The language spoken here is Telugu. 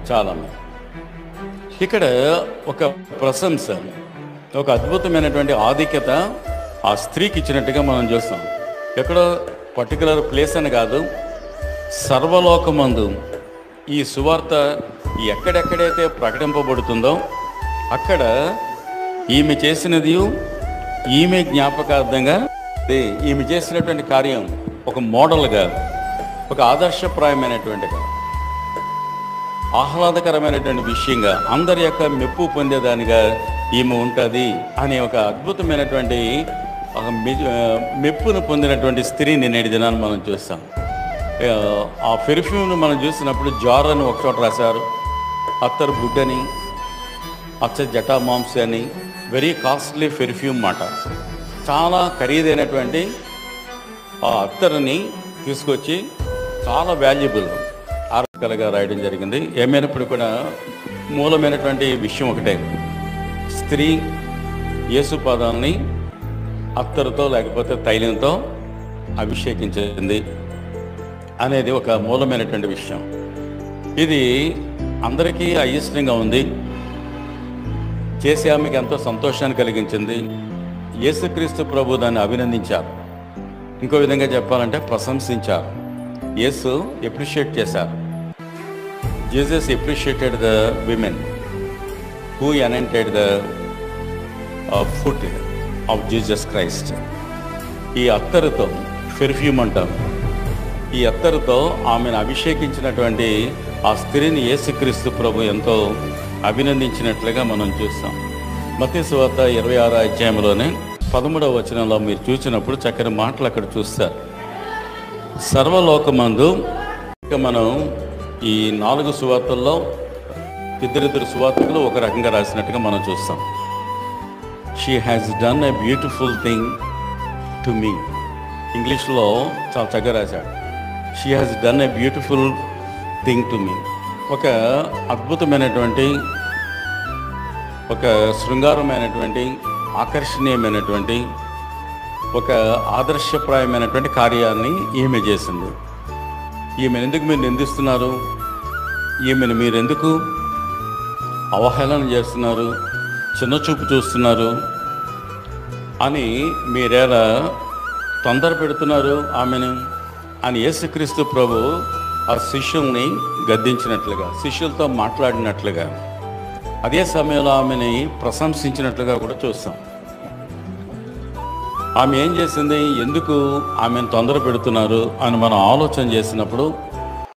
చాలామంది. ఇక్కడ ఒక ప్రశంస, ఒక అద్భుతమైనటువంటి ఆధిక్యత ఆ స్త్రీకి ఇచ్చినట్టుగా మనం చూస్తాం. ఎక్కడో పర్టికులర్ ప్లేస్ అని కాదు, సర్వలోకమందు ఈ సువార్త ఎక్కడెక్కడైతే ప్రకటింపబడుతుందో అక్కడ ఈమె చేసినది, ఈమె జ్ఞాపకార్థంగా ఈమె చేసినటువంటి కార్యం ఒక మోడల్గా, ఒక ఆదర్శప్రాయమైనటువంటిగా, ఆహ్లాదకరమైనటువంటి విషయంగా, అందరి యొక్క మెప్పు పొందేదానిగా ఈమె ఉంటుంది అనే ఒక అద్భుతమైనటువంటి మెప్పును పొందినటువంటి స్త్రీని నేటి దినాన్ని మనం చూస్తాం. ఆ పెర్ఫ్యూమ్ను మనం చూసినప్పుడు జార్ అని ఒక చోట రాశారు, అత్తరు గుడ్డని, అచ్చ జటా మాంస్ అని, వెరీ కాస్ట్లీ పెర్ఫ్యూమ్ మాట. చాలా ఖరీదైనటువంటి ఆ అత్తరుని తీసుకొచ్చి చాలా వాల్యుబుల్ ఆర్టికల్గా రాయడం జరిగింది. ఏమైనప్పుడు కూడా మూలమైనటువంటి విషయం ఒకటే, స్త్రీ యేసు పాదాలని అత్తరుతో లేకపోతే తైలంతో అభిషేకించింది అనేది ఒక మూలమైనటువంటి విషయం. ఇది అందరికీ అయిష్టంగా ఉంది, చేసే ఆమెకి ఎంతో సంతోషాన్ని కలిగించింది. యేసుక్రీస్తు ప్రభు దాన్ని అభినందించారు, ఇంకో విధంగా చెప్పాలంటే ప్రశంసించారు. యేసు ఎప్రిషియేట్ చేశారు. Jesus appreciated the women who anointed the foot of Jesus Christ. ఈ అత్తరుతో, పెర్ఫ్యూమ్ అంటాం, ఈ అత్తరుతో ఆమెను అభిషేకించినటువంటి ఆ స్త్రీని యేసుక్రీస్తు ప్రభు ఎంతో అభినందించినట్లుగా మనం చూస్తాం. మత్తయి సువార్త 26వ అధ్యాయంలోనే 13వ వచనంలో మీరు చూసినప్పుడు చక్కని మాటలు అక్కడ చూస్తారు. సర్వలోకమందు, ఇక మనం ఈ 4 సువార్తల్లో ఇద్దరిద్దరు సువార్తకులు ఒక రకంగా రాసినట్టుగా మనం చూస్తాం. She has done a beautiful thing to me. ఇంగ్లీష్లో చాలా చక్కగా రాశాడు, she has done a beautiful thing to me. ఒక అద్భుతమైనటువంటి, ఒక శృంగారమైనటువంటి, ఆకర్షణీయమైనటువంటి, ఒక ఆదర్శప్రాయమైనటువంటి కార్యాన్ని ఈమె చేసింది. ఈమెను ఎందుకు మీరు నిందిస్తున్నారు? ఈమెను మీరు ఎందుకు అవహేళన చేస్తున్నారు, చిన్నచూపు చూస్తున్నారు అని మీరేలా తొందర పెడుతున్నారు ఆమెను అని యేసుక్రీస్తు ప్రభు ఆ శిష్యుల్ని గద్దించినట్లుగా, శిష్యులతో మాట్లాడినట్లుగా, అదే సమయంలో ఆమెని ప్రశంసించినట్లుగా కూడా చూస్తాం. ఆమె ఏం చేసింది, ఎందుకు ఆమెను తొందర పెడుతున్నారు అని మనం ఆలోచన చేసినప్పుడు